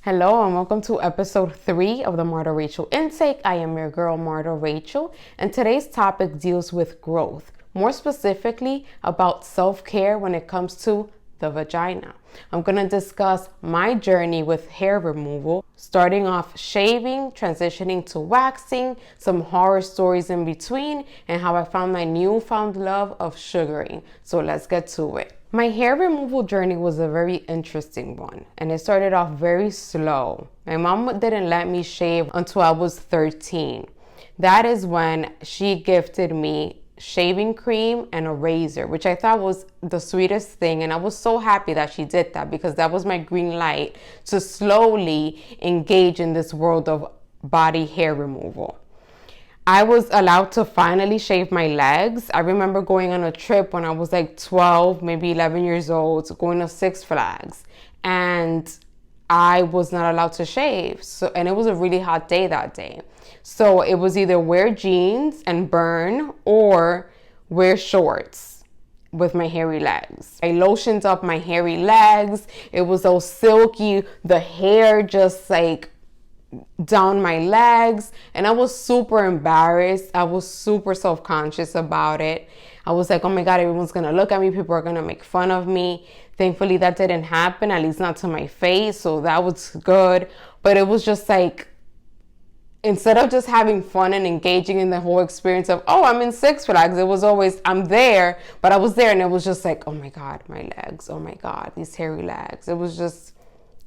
Hello and welcome to episode 3 of the Marta Rachel Intake. I am your girl Marta Rachel, and today's topic deals with growth, more specifically about self-care when it comes to the vagina. I'm going to discuss my journey with hair removal, starting off shaving, transitioning to waxing, some horror stories in between, and how I found my newfound love of sugaring. So let's get to it. My hair removal journey was a very interesting one, and it started off very slow. My mom didn't let me shave until I was 13. That is when she gifted me shaving cream and a razor, which I thought was the sweetest thing, and I was so happy that she did that because that was my green light to slowly engage in this world of body hair removal. I was allowed to finally shave my legs. I remember going on a trip when I was like 12, maybe 11 years old, going to Six Flags, and I was not allowed to shave. And it was a really hot day that day. So it was either wear jeans and burn or wear shorts with my hairy legs. I lotioned up my hairy legs. It was so silky, the hair just like down my legs, and I was super embarrassed. I was super self-conscious about it. I was like, oh my God, everyone's gonna look at me, people are gonna make fun of me. Thankfully that didn't happen, at least not to my face, so that was good. But it was just like, instead of just having fun and engaging in the whole experience of, oh, I'm in Six Flags, it was always, I'm there, but I was there and it was just like, oh my God, my legs, oh my God, these hairy legs. It was just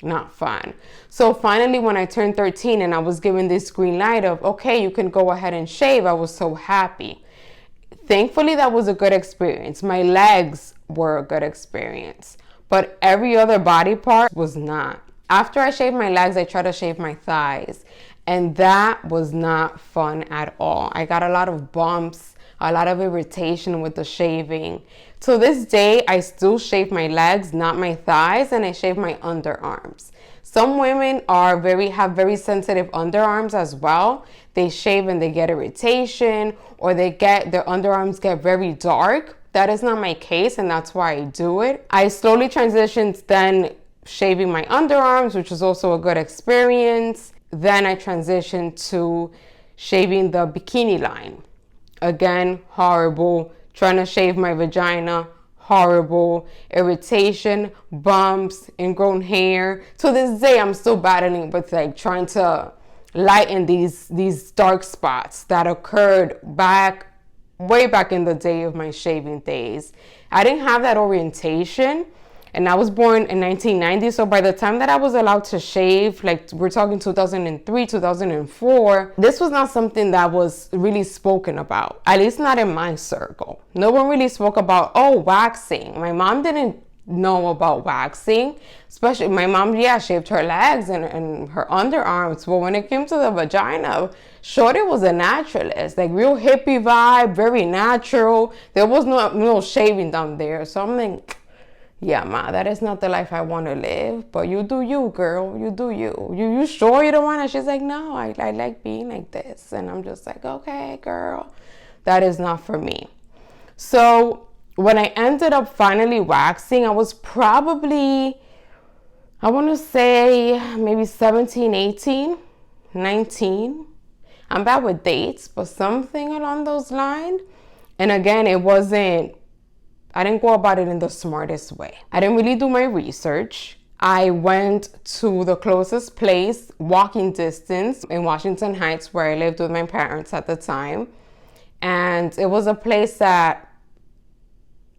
not fun. So finally, when I turned 13 and I was given this green light of, okay, you can go ahead and shave, I was so happy. Thankfully, that was a good experience. My legs were a good experience, but every other body part was not. After I shaved my legs, I tried to shave my thighs, and that was not fun at all. I got a lot of bumps, a lot of irritation with the shaving. To this day, I still shave my legs, not my thighs, and I shave my underarms. Some women have very sensitive underarms as well. They shave and they get irritation, or their underarms get very dark. That is not my case, and that's why I do it. I slowly transitioned then shaving my underarms, which was also a good experience. Then I transitioned to shaving the bikini line. Again, horrible. Trying to shave my vagina, horrible. Irritation, bumps, ingrown hair. To this day, I'm still battling with like trying to lighten these dark spots that occurred way back in the day of my shaving days. I didn't have that orientation, and I was born in 1990, so by the time that I was allowed to shave, like we're talking 2003, 2004, this was not something that was really spoken about, at least not in my circle. No one really spoke about, oh, waxing. My mom didn't know about waxing, especially my mom, shaved her legs and her underarms, but when it came to the vagina, shorty was a naturalist, like real hippie vibe, very natural. There was no shaving down there, so I'm like, yeah, ma, that is not the life I want to live. But you do you, girl. You do you. You sure you don't want to? She's like, no, I like being like this. And I'm just like, okay, girl, that is not for me. So when I ended up finally waxing, I was probably, I want to say maybe 17, 18, 19. I'm bad with dates, but something along those lines. And again, I didn't go about it in the smartest way. I didn't really do my research. I went to the closest place, walking distance, in Washington Heights, where I lived with my parents at the time. And it was a place that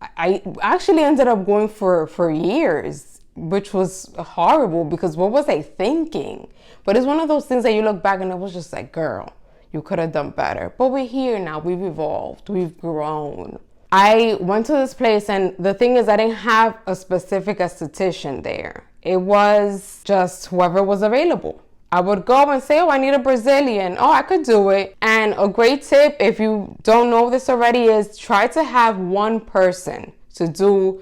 I actually ended up going for years, which was horrible because what was I thinking? But it's one of those things that you look back and it was just like, girl, you could have done better. But we're here now. We've evolved. We've grown. I went to this place, and the thing is, I didn't have a specific aesthetician there. It was just whoever was available. I would go and say, oh, I need a Brazilian. Oh, I could do it. And a great tip, if you don't know this already, is try to have one person to do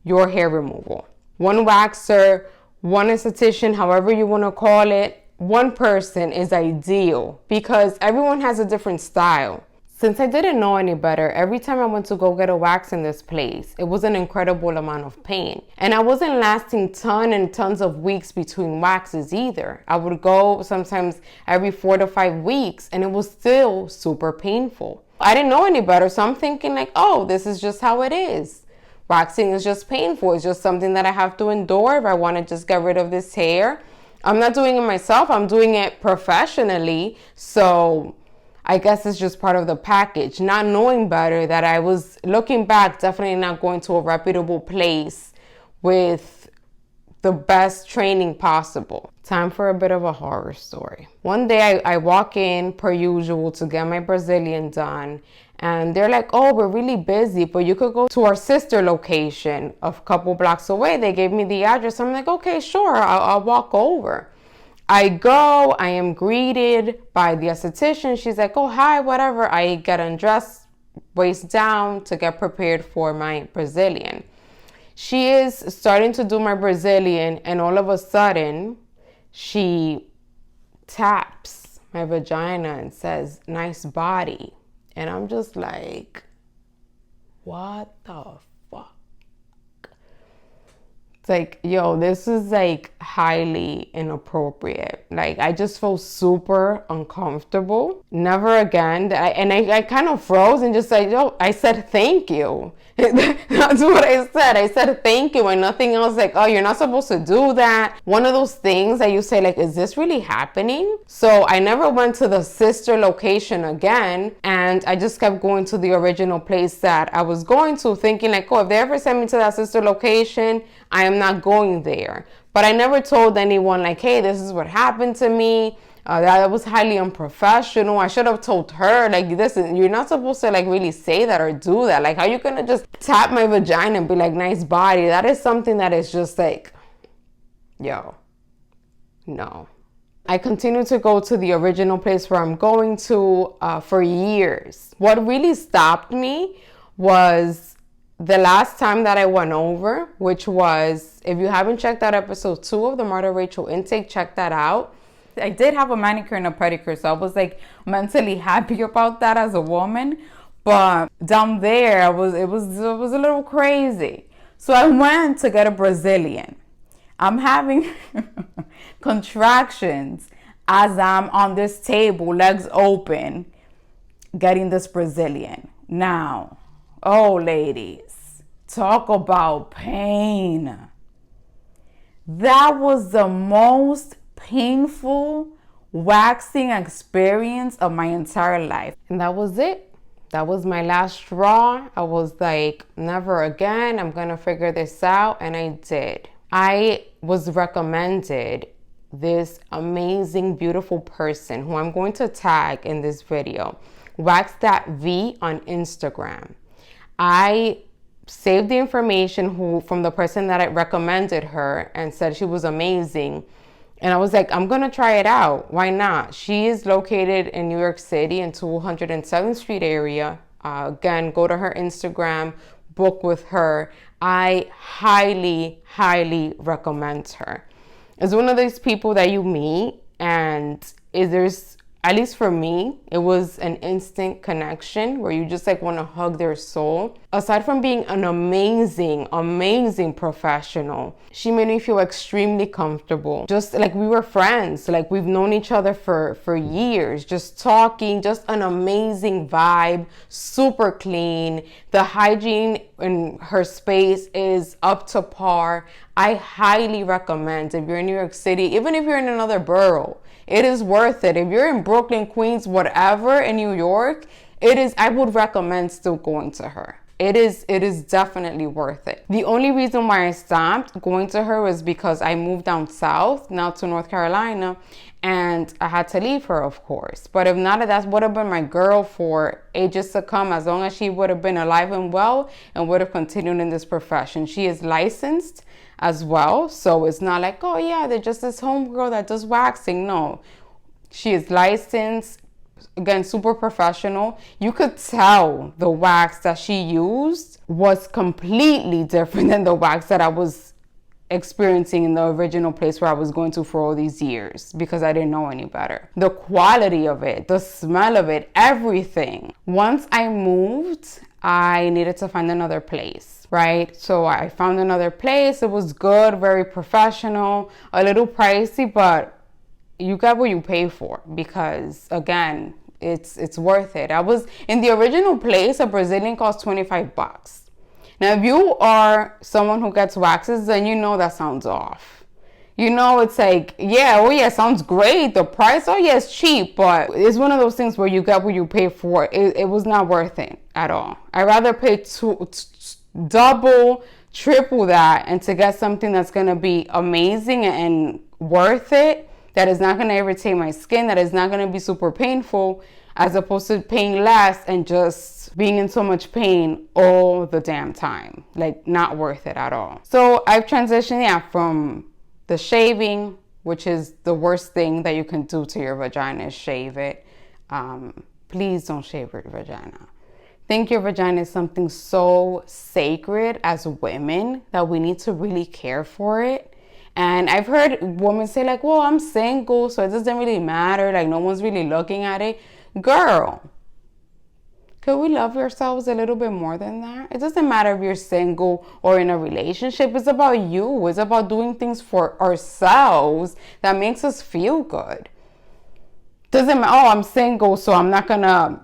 your hair removal. One waxer, one aesthetician, however you want to call it. One person is ideal because everyone has a different style. Since I didn't know any better, every time I went to go get a wax in this place, it was an incredible amount of pain. And I wasn't lasting tons and tons of weeks between waxes either. I would go sometimes every 4 to 5 weeks and it was still super painful. I didn't know any better, so I'm thinking like, oh, this is just how it is. Waxing is just painful. It's just something that I have to endure if I want to just get rid of this hair. I'm not doing it myself. I'm doing it professionally. So I guess it's just part of the package. Not knowing better that I was, looking back, definitely not going to a reputable place with the best training possible. Time for a bit of a horror story. One day I walk in per usual to get my Brazilian done. And they're like, oh, we're really busy, but you could go to our sister location a couple blocks away. They gave me the address. I'm like, okay, sure, I'll walk over. I go, I am greeted by the aesthetician. She's like, oh, hi, whatever. I get undressed, waist down to get prepared for my Brazilian. She is starting to do my Brazilian, and all of a sudden, she taps my vagina and says, nice body. And I'm just like, what the fuck? It's like, yo, this is like highly inappropriate. Like, I just felt super uncomfortable. Never again. I kind of froze and just like, yo, I said thank you. That's what I said. I said thank you and nothing else. Like, oh, you're not supposed to do that. One of those things that you say like, is this really happening? So I never went to the sister location again. And I just kept going to the original place that I was going to, thinking like, oh, if they ever send me to that sister location, I am not going there. But I never told anyone like, hey, this is what happened to me. That was highly unprofessional. I should have told her, like, listen, you're not supposed to, like, really say that or do that. Like, how you gonna just tap my vagina and be like, nice body? That is something that is just like, yo, no. I continue to go to the original place where I'm going to for years. What really stopped me was the last time that I went over, which was, if you haven't checked out episode 2 of the Marta Rachel Intake, check that out. I did have a manicure and a pedicure, so I was like mentally happy about that as a woman. But down there, it was a little crazy. So I went to get a Brazilian. I'm having contractions as I'm on this table, legs open, getting this Brazilian. Now, oh ladies, talk about pain. That was the most painful waxing experience of my entire life. And that was it. That was my last straw. I was like, never again. I'm gonna figure this out. And I did. I was recommended this amazing, beautiful person who I'm going to tag in this video, Wax.V on Instagram. I saved the information from the person that I recommended her and said she was amazing. And I was like, I'm going to try it out. Why not? She is located in New York City in 207th Street area. Again, go to her Instagram, book with her. I highly, highly recommend her. It's one of those people that you meet and there's, at least for me, it was an instant connection where you just like want to hug their soul. Aside from being an amazing, amazing professional, she made me feel extremely comfortable. Just like we were friends, like we've known each other for years, just talking, just an amazing vibe, super clean. The hygiene in her space is up to par. I highly recommend if you're in New York City, even if you're in another borough, it is worth it. If you're in Brooklyn, Queens, whatever in New York, I would recommend still going to her. It is definitely worth it. The only reason why I stopped going to her was because I moved down south, now to North Carolina, and I had to leave her, of course. But if not, that would have been my girl for ages to come, as long as she would have been alive and well and would have continued in this profession. She is licensed as well, so it's not like, oh yeah, they're just this homegirl that does waxing. No, she is licensed, again, super professional. You could tell the wax that she used was completely different than the wax that I was experiencing in the original place where I was going to for all these years because I didn't know any better. The quality of it, the smell of it, everything. Once I moved, I needed to find another place, right? So I found another place. It was good, very professional, a little pricey, but you get what you pay for because, again, it's worth it. I was in the original place, a Brazilian cost $25. Now, if you are someone who gets waxes, then you know that sounds off. You know, it's like, yeah, oh yeah, sounds great. The price, oh yeah, it's cheap, but it's one of those things where you get what you pay for. It was not worth it at all. I'd rather pay double, triple that, and to get something that's gonna be amazing and worth it, that is not gonna irritate my skin, that is not gonna be super painful, as opposed to paying less and just being in so much pain all the damn time. Like, not worth it at all. So I've transitioned, from the shaving, which is the worst thing that you can do to your vagina, is shave it. Please don't shave your vagina. I think your vagina is something so sacred as women that we need to really care for it. And I've heard women say like, well, I'm single, so it doesn't really matter. Like, no one's really looking at it. Girl, could we love ourselves a little bit more than that? It doesn't matter if you're single or in a relationship. It's about you. It's about doing things for ourselves that makes us feel good. Doesn't matter, oh, I'm single, so I'm not gonna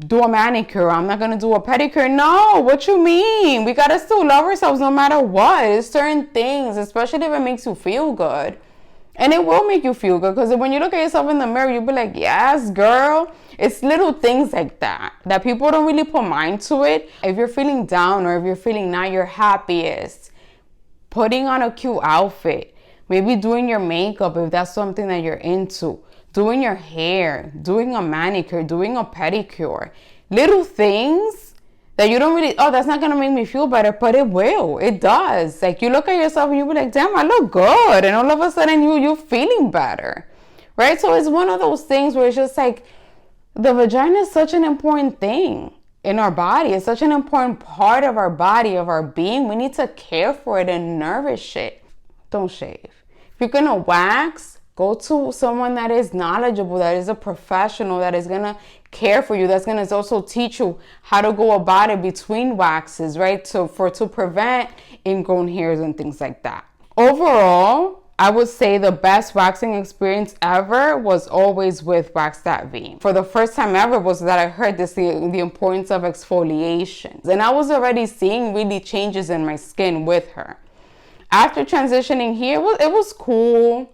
do a manicure. I'm not gonna do a pedicure. No, what you mean? We gotta still love ourselves no matter what. It's certain things, especially if it makes you feel good. And it will make you feel good, because when you look at yourself in the mirror, you'll be like, yes, girl. It's little things like that people don't really put mind to it. If you're feeling down or if you're feeling not your happiest, putting on a cute outfit, maybe doing your makeup if that's something that you're into, doing your hair, doing a manicure, doing a pedicure, little things that you don't really, oh, that's not going to make me feel better, but it will. It does. Like, you look at yourself and you be like, damn, I look good. And all of a sudden you're feeling better, right? So it's one of those things where it's just like, the vagina is such an important thing in our body. It's such an important part of our body, of our being. We need to care for it and nourish it. Don't shave. If you're going to wax, go to someone that is knowledgeable, that is a professional, that is going to care for you, that's going to also teach you how to go about it between waxes, right? To prevent ingrown hairs and things like that. Overall, I would say the best waxing experience ever was always with Wax.V. For the first time ever was that I heard the importance of exfoliation. And I was already seeing really changes in my skin with her. After transitioning here, it was cool.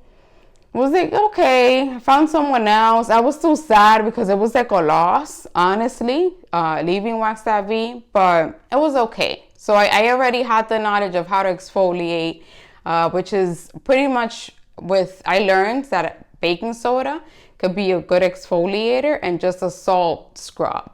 It was like, okay, I found someone else. I was still sad because it was like a loss, honestly, leaving Wax.V, but it was okay. So I already had the knowledge of how to exfoliate, which is pretty much I learned that baking soda could be a good exfoliator and just a salt scrub.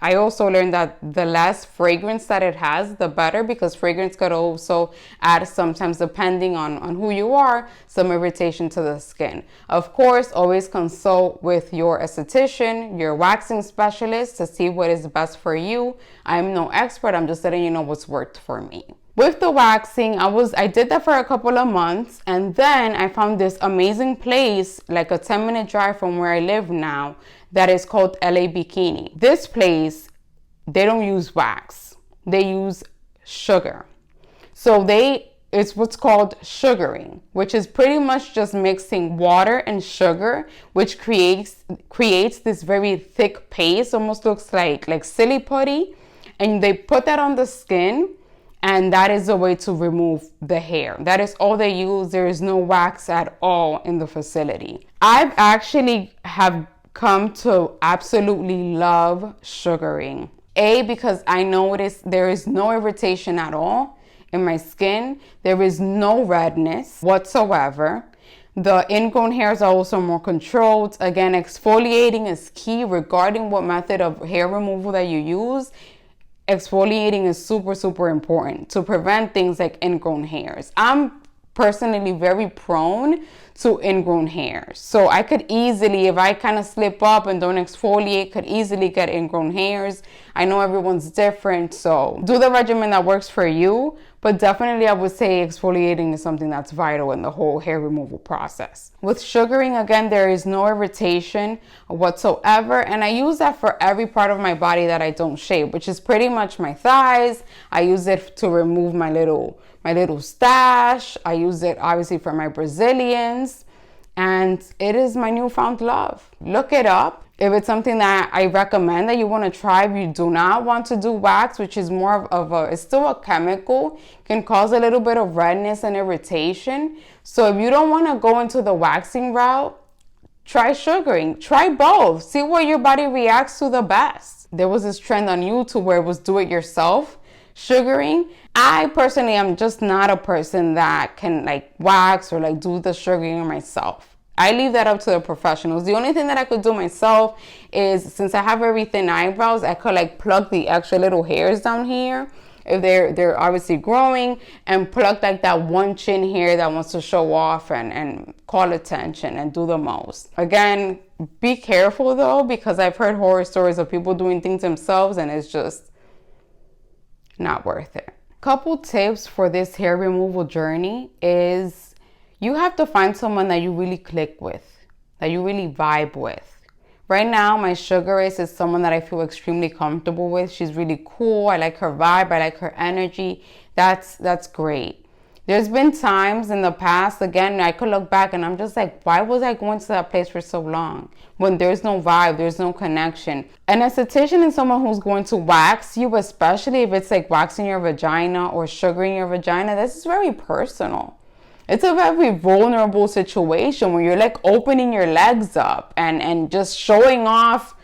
I also learned that the less fragrance that it has, the better, because fragrance could also add, sometimes depending on who you are, some irritation to the skin. Of course, always consult with your esthetician, your waxing specialist, to see what is best for you. I'm no expert. I'm just letting you know what's worked for me. With the waxing, I did that for a couple of months, and then I found this amazing place, like a 10-minute drive from where I live now, that is called LA Bikini. This place, they don't use wax. They use sugar. So it's what's called sugaring, which is pretty much just mixing water and sugar, which creates this very thick paste, almost looks like silly putty, and they put that on the skin. And that is a way to remove the hair. That is all they use. There is no wax at all in the facility. I've actually have come to absolutely love sugaring. Because I noticed there is no irritation at all in my skin. There is no redness whatsoever. The ingrown hairs are also more controlled. Again, exfoliating is key regarding what method of hair removal that you use. Exfoliating is super, super important to prevent things like ingrown hairs. I'm personally very prone to ingrown hairs. So I could easily, if I kind of slip up and don't exfoliate, could easily get ingrown hairs. I know everyone's different, so do the regimen that works for you. But definitely I would say exfoliating is something that's vital in the whole hair removal process. With sugaring, again, there is no irritation whatsoever. And I use that for every part of my body that I don't shave, which is pretty much my thighs. I use it to remove my little stash. I use it obviously for my Brazilians. And it is my newfound love. Look it up. If it's something that I recommend that you want to try, if you do not want to do wax, which is more of it's still a chemical, can cause a little bit of redness and irritation. So if you don't want to go into the waxing route, try sugaring. Try both. See what your body reacts to the best. There was this trend on YouTube where it was do it yourself sugaring. I personally am just not a person that can like wax or like do the sugaring myself. I leave that up to the professionals. The only thing that I could do myself is, since I have very thin eyebrows, I could like pluck the extra little hairs down here if they're obviously growing, and pluck like that one chin hair that wants to show off and call attention and do the most. Again, be careful though, because I've heard horror stories of people doing things themselves and it's just not worth it. Couple tips for this hair removal journey is you have to find someone that you really click with, that you really vibe with. Right now, my sugarist is someone that I feel extremely comfortable with. She's really cool. I like her vibe. I like her energy. That's great. There's been times in the past, again, I could look back and I'm just like, why was I going to that place for so long? When there's no vibe, there's no connection. An esthetician is someone who's going to wax you, especially if it's like waxing your vagina or sugaring your vagina. This is very personal. It's a very vulnerable situation where you're like opening your legs up and just showing off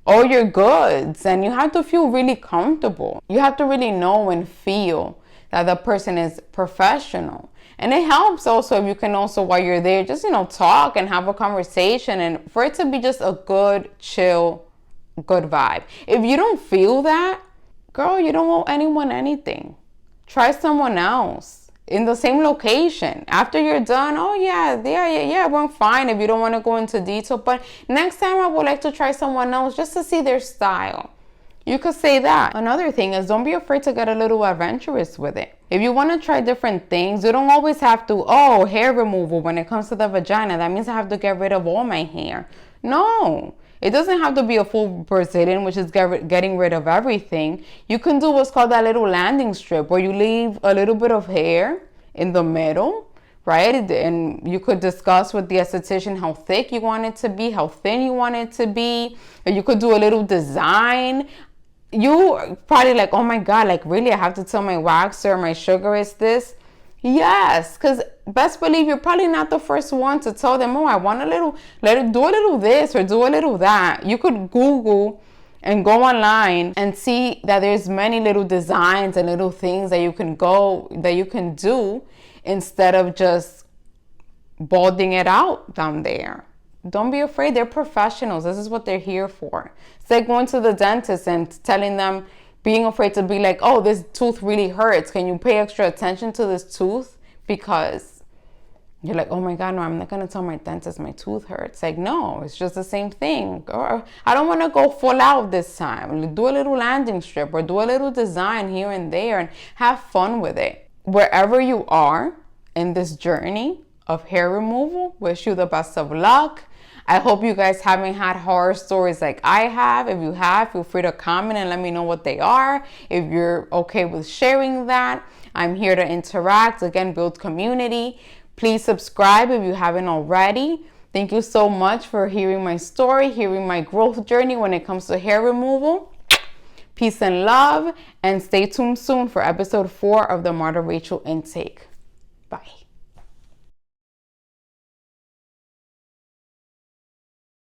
all your goods, and you have to feel really comfortable. You have to really know and feel that the person is professional. And it helps also if you can also, while you're there, just, talk and have a conversation, and for it to be just a good, chill, good vibe. If you don't feel that, girl, you don't owe anyone anything. Try someone else in the same location. After you're done, oh yeah, it went fine if you don't want to go into detail. But next time I would like to try someone else just to see their style. You could say that. Another thing is, don't be afraid to get a little adventurous with it. If you want to try different things, you don't always have to, hair removal when it comes to the vagina. That means I have to get rid of all my hair. No. It doesn't have to be a full Brazilian, which is getting rid of everything. You can do what's called that little landing strip, where you leave a little bit of hair in the middle, right? And you could discuss with the esthetician how thick you want it to be, how thin you want it to be. Or you could do a little design. You probably like, oh my God, like really I have to tell my waxer or my sugarist this? Yes, because best believe you're probably not the first one to tell them, I want do a little this or do a little that. You could Google and go online and see that there's many little designs and little things that you can do instead of just balding it out down there. Don't be afraid. They're professionals. This is what they're here for. It's like going to the dentist and telling them, being afraid to be like, this tooth really hurts. Can you pay extra attention to this tooth? Because you're like, oh my God, no, I'm not going to tell my dentist my tooth hurts. Like, no, it's just the same thing. Or I don't want to go full out this time. Do a little landing strip or do a little design here and there and have fun with it. Wherever you are in this journey of hair removal, wish you the best of luck. I hope you guys haven't had horror stories like I have. If you have, feel free to comment and let me know what they are. If you're okay with sharing that, I'm here to interact. Again, build community. Please subscribe if you haven't already. Thank you so much for hearing my story, hearing my growth journey when it comes to hair removal. Peace and love, and stay tuned soon for episode 4 of the Marta Rachel Intake. Bye.